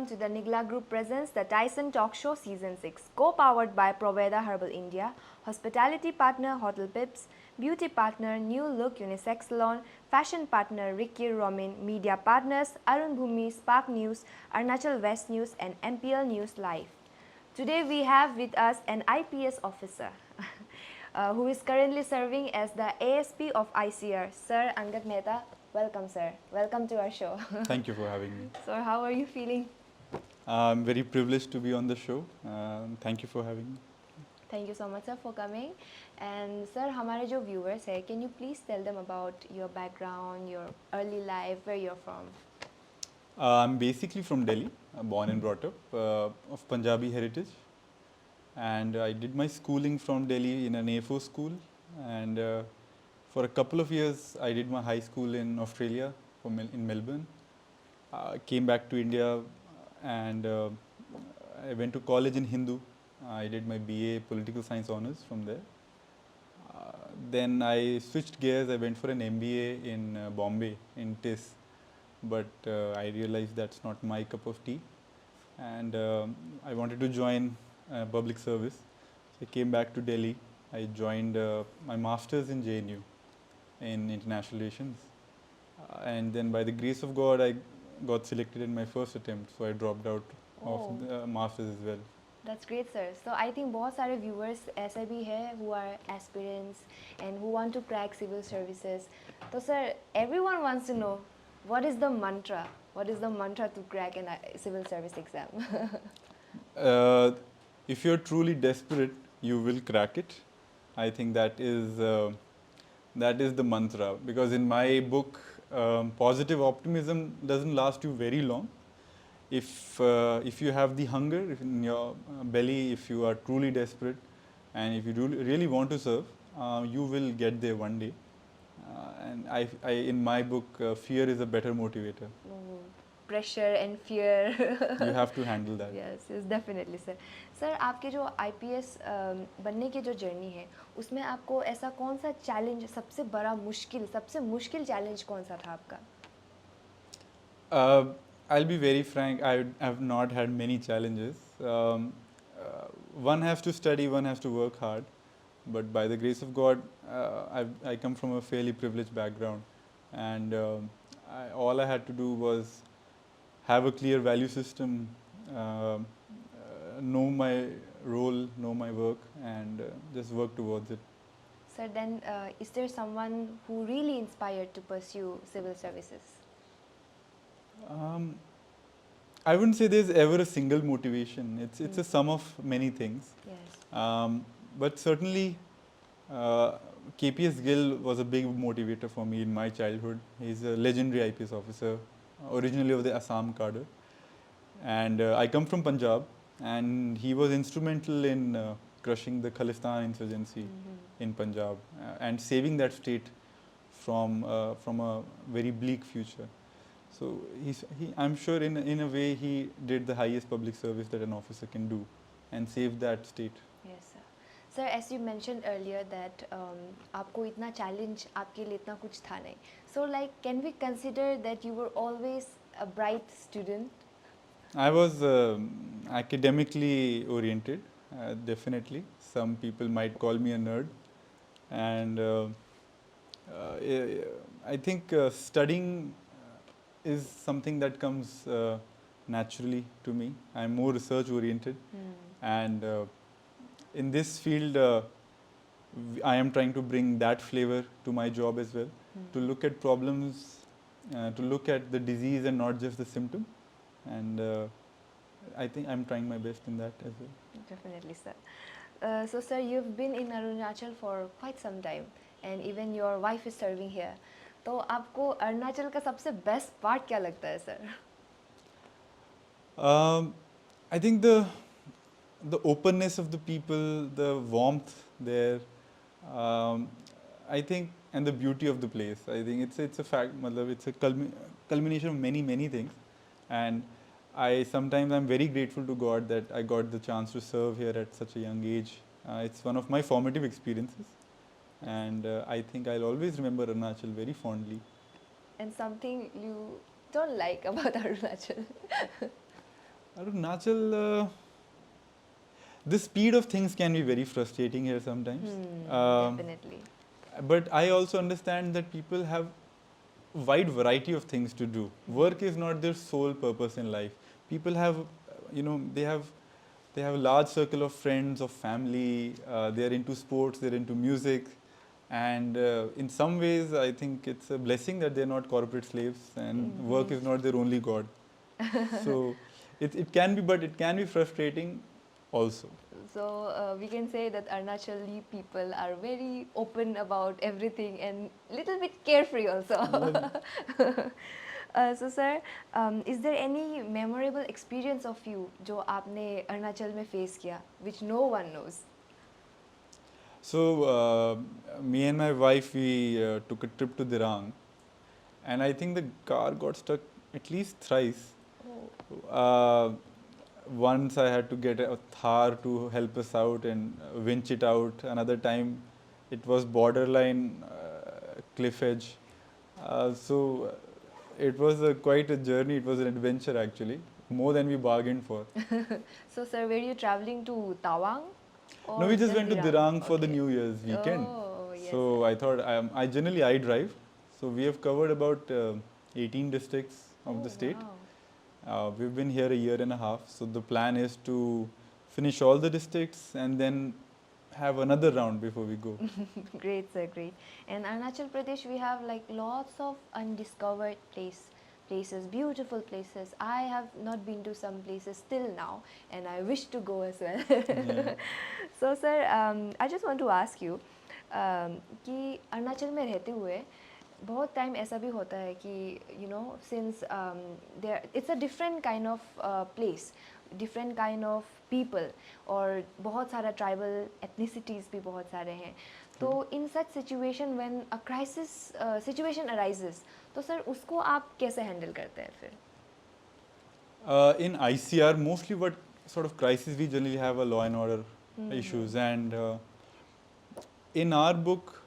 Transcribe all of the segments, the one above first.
to the Nigla Group presents the Tyson Talk Show Season 6, co-powered by Proveda Herbal India, hospitality partner Hotel Pips, beauty partner New Look Unisex Salon, fashion partner Ricky Romin, media partners Arun Bhumi, Spark News, Arunachal West News and MPL News Live. Today we have with us an IPS officer who is currently serving as the ASP of ICR, Sir Angad Mehta. Welcome, sir. Welcome to our show. Thank you for having me. Sir, how are you feeling? I'm very privileged to be on the show. Thank you for having me. Thank you so much, sir, for coming. And sir, हमारे जो viewers हैं, can you please tell them about your background, your early life, where you're from? I'm basically from Delhi, born and brought up, of Punjabi heritage. And I did my schooling from Delhi in an A4 school. And for a couple of years, I did my high school in Australia, in Melbourne. Came back to India and I went to college in Hindu. I did my BA Political Science Honours from there. Then I switched gears. I went for an MBA in Bombay, in TIS. But I realized that's not my cup of tea. And I wanted to join public service. So I came back to Delhi. I joined my master's in JNU in international relations. And then by the grace of God, I got selected in my first attempt. So I dropped out of the master's as well. That's great, sir. So I think बहुत सारे viewers ऐसे भी हैं who are aspirants and who want to crack civil services. So sir, everyone wants to know what is the mantra? What is the mantra to crack a civil service exam? If you're truly desperate, you will crack it. I think that is the mantra. Because in my book, positive optimism doesn't last you very long. If you have the hunger in your belly, if you are truly desperate, and if you really want to serve, you will get there one day. And I in my book, fear is a better motivator. Pressure and fear. You have to handle that. Yes, yes, definitely, sir. Sir, आपके जो IPS बनने की जो journey है, उसमें आपको ऐसा कौन सा चैलेंज सबसे मुश्किल चैलेंज कौन सा था आपका? I'll be very frank, I have not had many challenges. One has to study, one has to work hard. But by the grace of God, I come from a fairly privileged background. And all I had to do was have a clear value system, know my role, know my work, and just work towards it. Sir, then is there someone who really inspired to pursue civil services? I wouldn't say there's ever a single motivation. It's a sum of many things. Yes. But certainly, KPS Gill was a big motivator for me in my childhood. He's a legendary IPS officer, originally of the Assam cadre. And I come from Punjab, and he was instrumental in crushing the Khalistan insurgency in Punjab and saving that state from a very bleak future. So I'm sure in a way he did the highest public service that an officer can do and save that state. Yes, sir. Sir, as you mentioned earlier that आपको इतना challenge आपके लिए इतना कुछ था नहीं. So like, can we consider that you were always a bright student? I was academically oriented, definitely. Some people might call me a nerd. And I think studying is something that comes naturally to me. I'm more research oriented. And in this field, I am trying to bring that flavor to my job as well, to look at problems, to look at the disease and not just the symptom. And I think I'm trying my best in that as well. Definitely, sir. So, sir, you've been in Arunachal for quite some time, and even your wife is serving here. तो आपको अरुणाचल का सबसे best part क्या लगता है, sir? I think the openness of the people, the warmth there, I think, and the beauty of the place. I think it's a fact. It's a culmination of many things, and sometimes I'm very grateful to God that I got the chance to serve here at such a young age. It's one of my formative experiences, and I think I'll always remember Arunachal very fondly. And something you don't like about Arunachal? Arunachal, the speed of things can be very frustrating here sometimes. Definitely. But I also understand that people have wide variety of things to do. Work is not their sole purpose in life. People have, they have a large circle of friends, of family. They are into sports. They're into music, and in some ways, I think it's a blessing that they're not corporate slaves, and work is not their only god. So, it can be, but it can be frustrating, also. So we can say that Arunachali people are very open about everything and little bit carefree also. So sir, is there any memorable experience of you जो आपने अरुणाचल में face किया, which no one knows? So, me and my wife, we took a trip to Dirang, and I think the car got stuck at least thrice. Uh, Once I had to get a Thar to help us out and winch it out. Another time, it was borderline cliff edge. So it was quite a journey. It was an adventure actually, more than we bargained for. So sir, were you traveling to Tawang? No, we just went to Dirang for the Okay. New Year's weekend. Oh, yes. So I thought I generally I drive. So we have covered about 18 districts of the state. Wow. We've been here a year and a half. So the plan is to finish all the districts and then have another round before we go. Great, sir, great. And Arunachal Pradesh, we have like lots of undiscovered places, beautiful places. I have not been to some places till now, and I wish to go as well. Yeah. So, sir, I just want to ask you कि अरुणाचल में रहते हुए बहुत time ऐसा भी होता है कि since it's a different kind of place, different kind of people, और बहुत सारा tribal ethnicities भी बहुत सारे हैं. तो in such situation when a crisis situation arises, तो सर उसको आप कैसे handle करते हैं फिर? In ICR, mostly what sort of crisis we generally have a law and order issues, and in our book,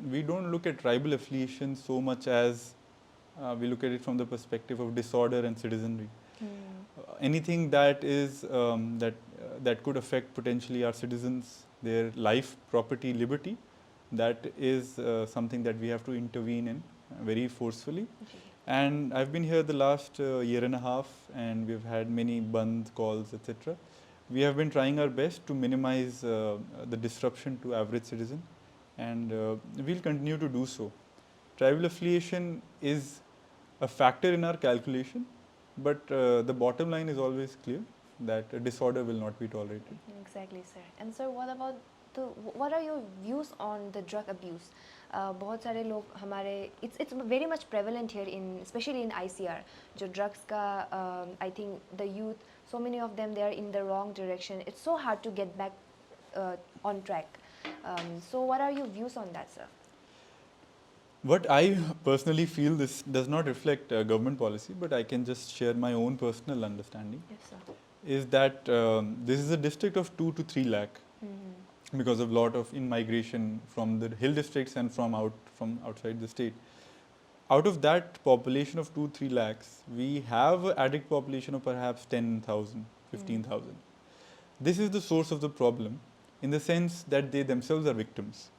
we don't look at tribal affiliation so much as we look at it from the perspective of disorder and citizenry. Anything that is that could affect potentially our citizens, their life, property, liberty, that is something that we have to intervene in very forcefully. And I've been here the last year and a half, and we've had many band calls, etc. We have been trying our best to minimize the disruption to average citizen, and we'll continue to do so. Tribal affiliation is a factor in our calculation, but the bottom line is always clear that a disorder will not be tolerated. Exactly, sir. And sir, what are your views on the drug abuse? बहुत सारे लोग हमारे it's very much prevalent here in especially in ICR जो drugs का I think the youth, so many of them, they are in the wrong direction. It's so hard to get back on track. So what are your views on that, sir? What I personally feel, this does not reflect government policy, but I can just share my own personal understanding. Yes, sir. Is that this is a district of 2 to 3 lakh because of lot of in-migration from the hill districts and from outside the state. Out of that population of 2-3 lakhs, we have an addict population of perhaps 10,000, 15,000. This is the source of the problem in the sense that they themselves are victims.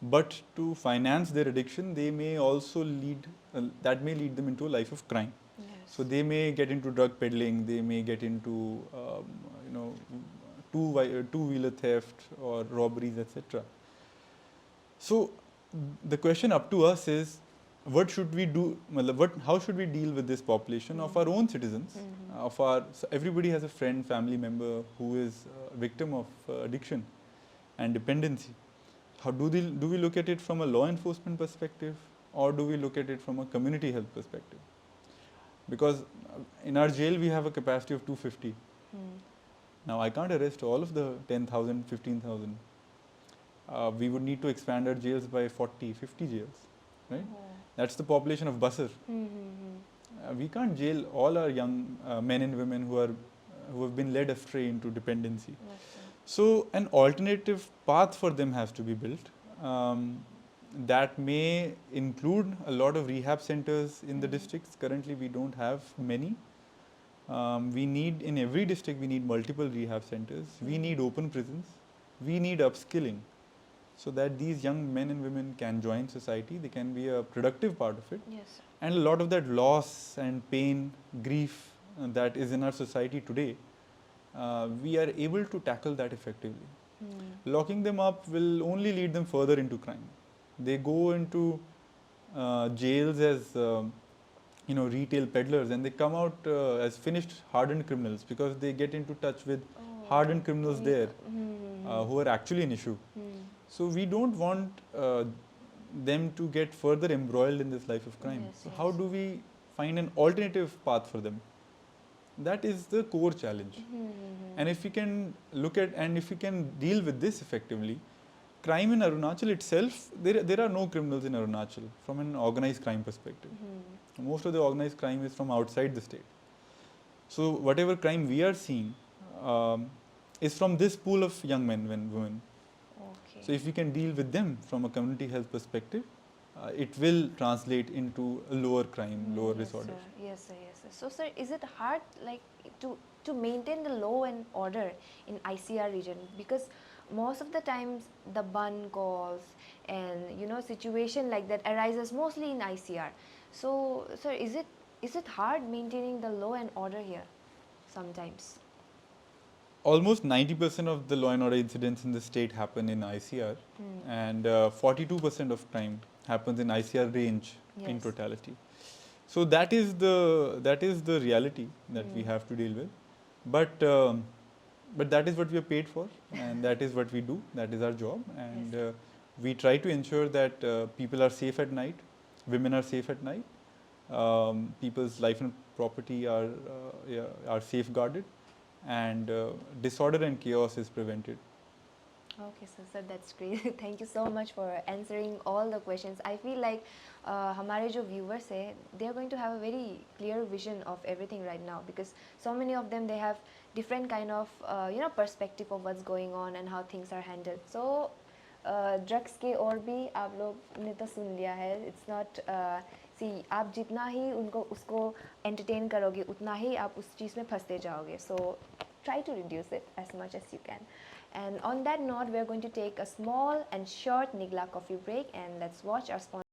But to finance their addiction, they may also that may lead them into a life of crime. Yes. So they may get into drug peddling, they may get into two-wheeler theft or robberies, etc. So the question up to us is, what should we do? How should we deal with this population of our own citizens? So everybody has a friend, family member who is a victim of addiction and dependency. How do we look at it from a law enforcement perspective, or do we look at it from a community health perspective? Because in our jail we have a capacity of 250. Now I can't arrest all of the 10,000, 15,000. We would need to expand our jails by 40, 50 jails, right? That's the population of Basar. We can't jail all our young men and women who have been led astray into dependency. So an alternative path for them has to be built. That may include a lot of rehab centers in the districts. Currently we don't have many. We need, in every district, we need multiple rehab centers. We need open prisons. We need upskilling so that these young men and women can join society. They can be a productive part of it. Yes, sir. And a lot of that loss and pain, grief that is in our society today, we are able to tackle that effectively. Locking them up will only lead them further into crime. They go into jails as retail peddlers, and they come out as finished hardened criminals because they get into touch with hardened criminals there who are actually an issue. So we don't want them to get further embroiled in this life of crime. Yes, so how do we find an alternative path for them? That is the core challenge. And if we can look at, and if we can deal with this effectively, crime in Arunachal itself, there are no criminals in Arunachal from an organized crime perspective. Most of the organized crime is from outside the state. So whatever crime we are seeing is from this pool of young men and women. Okay. So if we can deal with them from a community health perspective, it will translate into a lower crime, lower disorders. Sir. Yes, sir. Yes, sir. So, sir, is it hard, like, to maintain the law and order in ICR region? Because most of the times the bun calls and situation like that arises mostly in ICR. So, sir, is it hard maintaining the law and order here sometimes? Almost 90% of the law and order incidents in the state happen in ICR, and 42% of crime happens in ICR range in totality. So that is the reality that we have to deal with. But that is what we are paid for, and that is what we do. That is our job, and we try to ensure that people are safe at night, women are safe at night, people's life and property are safeguarded, and disorder and chaos is prevented. Okay, sir, that's great. Thank you so much for answering all the questions. I feel like हमारे जो viewers हैं, they are going to have a very clear vision of everything right now, because so many of them, they have different kind of perspective of what's going on and how things are handled. So drugs के और भी आप लोग ने तो सुन लिया है. It's not see, आप जितना ही उनको उसको entertain करोगे उतना ही आप उस चीज़ में फंसते जाओगे. So try to reduce it as much as you can. And on that note, we are going to take a small and short Nigla coffee break, and let's watch our sponsor.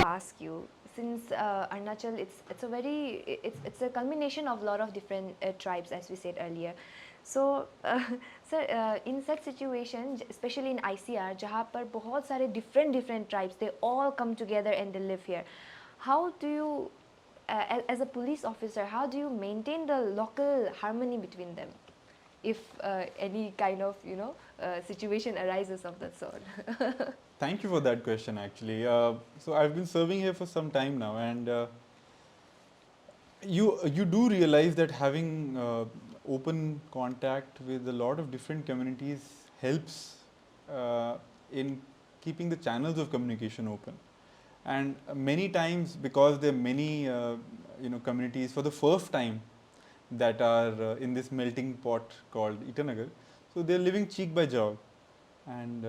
Ask you, since Arunachal, it's a culmination of a lot of different tribes, as we said earlier. So sir, in such situation, especially in ICR, जहाँ पर बहुत सारे different tribes, they all come together and they live here. How do you, as a police officer, how do you maintain the local harmony between them, if any kind of situation arises of that sort? Thank you for that question, actually. So I've been serving here for some time now, and you do realize that having open contact with a lot of different communities helps in keeping the channels of communication open. And many times, because there are many communities for the first time that are in this melting pot called Itanagar, so they are living cheek by jowl. And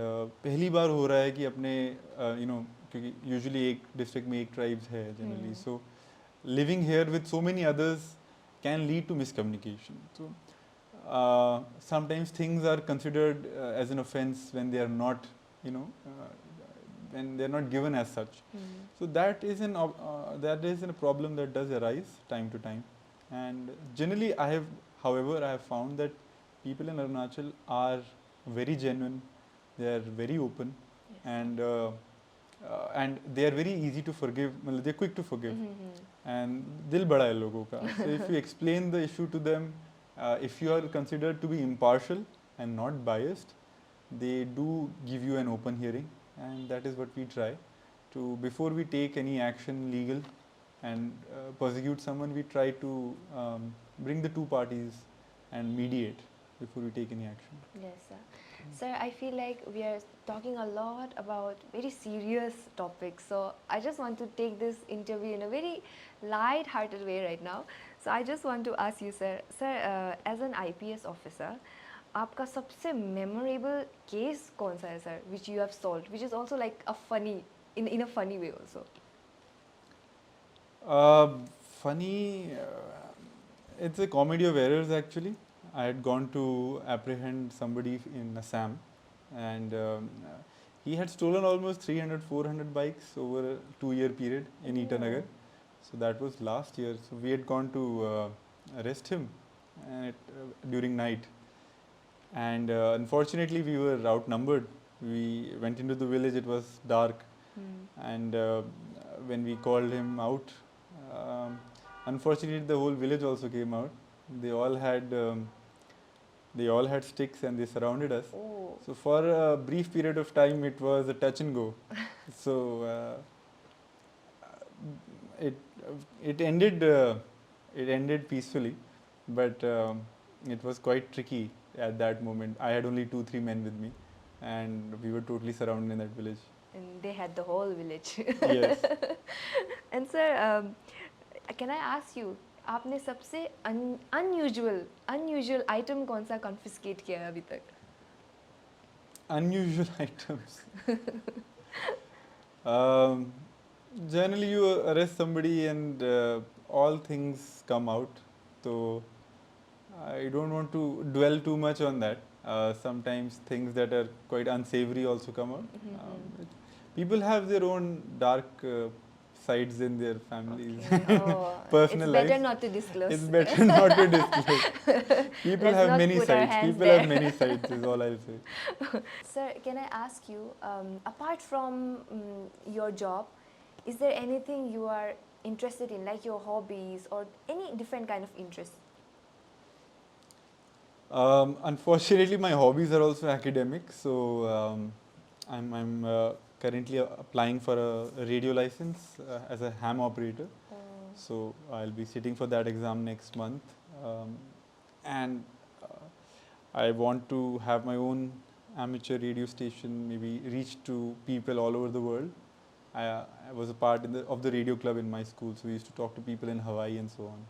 पहली बार हो रहा है कि अपने क्योंकि usually एक district में एक ट्राइब्स है generally, so living here with so many others can lead to miscommunication. So sometimes things are considered as an offense when they are not, when they are not given as such. So that is a problem that does arise time to time. And generally, however, I have found that people in Arunachal are very genuine. They are very open, and they are very easy to forgive. They are quick to forgive, and दिल बड़ा है लोगों का. So if you explain the issue to them, if you are considered to be impartial and not biased, they do give you an open hearing, and that is what we try to. Before we take any action legal and persecute someone, we try to bring the two parties and mediate before we take any action. Yes, sir. Sir, I feel like we are talking a lot about very serious topics. So I just want to take this interview in a very light-hearted way right now. So I just want to ask you, sir, as an IPS officer, आपका सबसे memorable case कौन सा है, sir, which you have solved, which is also like a funny, in a funny way also? Funny, it's a comedy of errors actually. I had gone to apprehend somebody in Assam, and he had stolen almost 300, 400 bikes over a 2-year period in Itanagar. So that was last year. So we had gone to arrest him during night. And unfortunately, we were outnumbered. We went into the village, it was dark. And when we called him out, unfortunately, the whole village also came out. They all had sticks and they surrounded us. Oh. So for a brief period of time, it was a touch and go. So it ended peacefully, but it was quite tricky at that moment. I had only 2-3 men with me, and we were totally surrounded in that village. And they had the whole village. Yes. And sir, can I ask you, आपने सबसे unusual item कौन सा confiscate किया है अभी तक? Unusual items. Generally, you arrest somebody and all things come out. So I don't want to dwell too much on that. Sometimes things that are quite unsavory also come out. People have their own dark sides in their families. Okay. Oh, personal it's better lives. not to disclose. It's better not to disclose. People Let's have not many put our sides. hands People there. have many sides is all I'll say. Sir, can I ask you, apart from your job, is there anything you are interested in, like your hobbies or any different kind of interest? Unfortunately, my hobbies are also academic. So I'm currently applying for a radio license as a ham operator. So I'll be sitting for that exam next month. And I want to have my own amateur radio station, maybe reach to people all over the world. I was a part of the radio club in my school, so we used to talk to people in Hawaii and so on.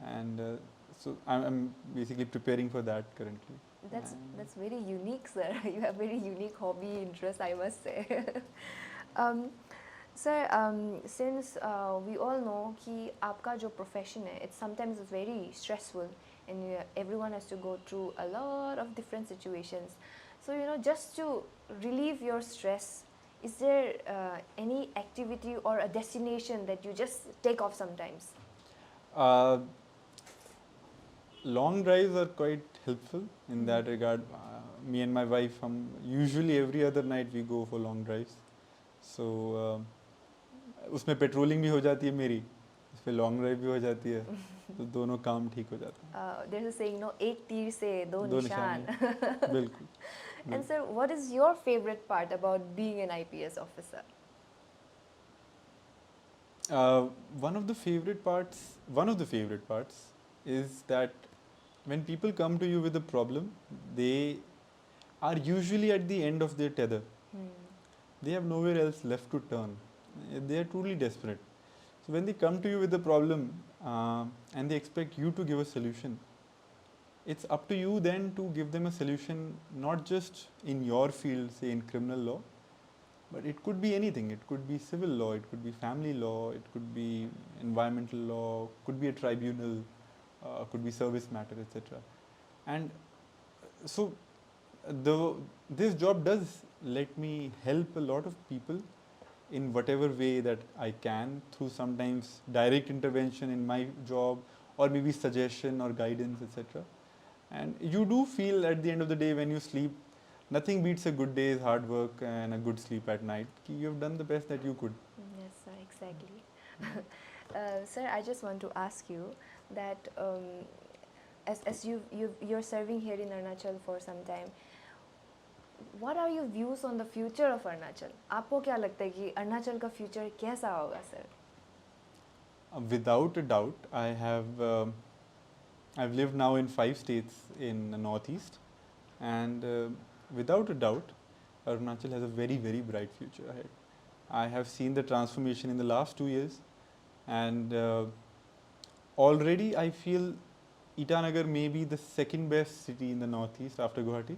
And so I'm basically preparing for that currently. That's very unique, sir. You have very unique hobby interest, I must say. Sir, since we all know कि आपका जो profession है, it sometimes is very stressful, and everyone has to go through a lot of different situations. So just to relieve your stress, is there any activity or a destination that you just take off sometimes? Long drives are quite helpful in that regard. Me and my wife, usually every other night we go for long drives. So उसमें patrolling भी हो जाती है मेरी, उस पे long drive भी हो जाती है, तो दोनों काम ठीक हो जाता है. There's a saying, no, एक तीर से दो निशान. बिल्कुल. And sir, what is your favorite part about being an IPS officer? One of the favorite parts is that when people come to you with a problem, they are usually at the end of their tether. They have nowhere else left to turn. They are truly desperate. So when they come to you with a problem and they expect you to give a solution, it's up to you then to give them a solution, not just in your field, say in criminal law, but it could be anything. It could be civil law, it could be family law, it could be environmental law, could be a tribunal, could be service matter, etc. And so the this job does let me help a lot of people in whatever way that I can, through sometimes direct intervention in my job, or maybe suggestion or guidance, etc. And you do feel at the end of the day when you sleep, nothing beats a good day's hard work and a good sleep at night. You have done the best that you could. Yes, sir, exactly. Sir, I just want to ask you that as you're serving here in Arunachal for some time, what are your views on the future of Arunachal? आपको क्या लगता है कि अरुणाचल का future कैसा होगा, sir? Without a doubt, I've lived now in 5 states in the northeast, and without a doubt, Arunachal has a very, very bright future ahead. I have seen the transformation in the last 2 years, and already I feel Itanagar may be the second best city in the northeast after Guwahati.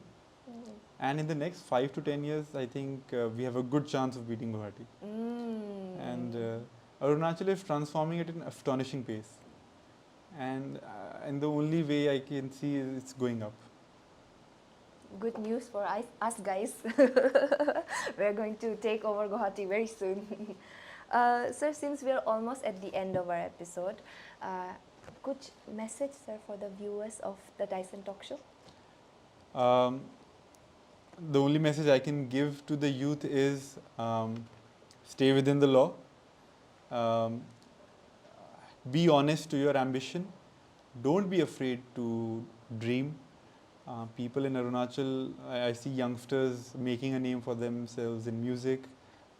And in the next 5 to 10 years, I think we have a good chance of beating Guwahati. And Arunachal is transforming at an astonishing pace. And the only way I can see is it's going up. Good news for us guys. We're going to take over Guwahati very soon. Sir, since we are almost at the end of our episode, कुछ message, sir, for the viewers of the Tyson Talk Show? The only message I can give to the youth is stay within the law. Be honest to your ambition. Don't be afraid to dream. People in Arunachal, I see youngsters making a name for themselves in music,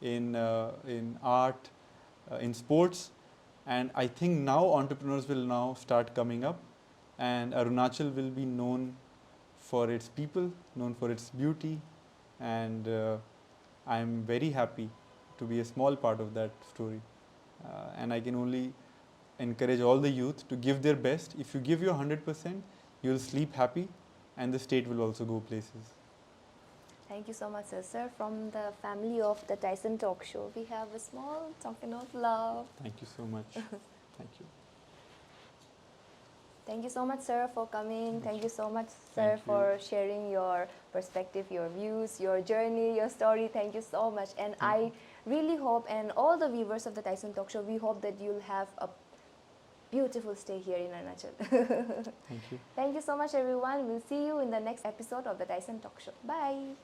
in art, in sports. And I think now entrepreneurs will now start coming up, and Arunachal will be known for its people, known for its beauty, and I'm very happy to be a small part of that story. And I can only encourage all the youth to give their best. If you give your 100%, you'll sleep happy, and the state will also go places. Thank you so much, sir. Sir, from the family of the Tyson Talk Show, we have a small token of love. Thank you so much. Thank you. Thank you so much, sir, for coming. Thank you so much, sir, for sharing your perspective, your views, your journey, your story. Thank you so much. And I really hope, and all the viewers of the Tyson Talk Show, we hope that you'll have a beautiful stay here in Arunachal. Thank you. Thank you so much, everyone. We'll see you in the next episode of the Tyson Talk Show. Bye.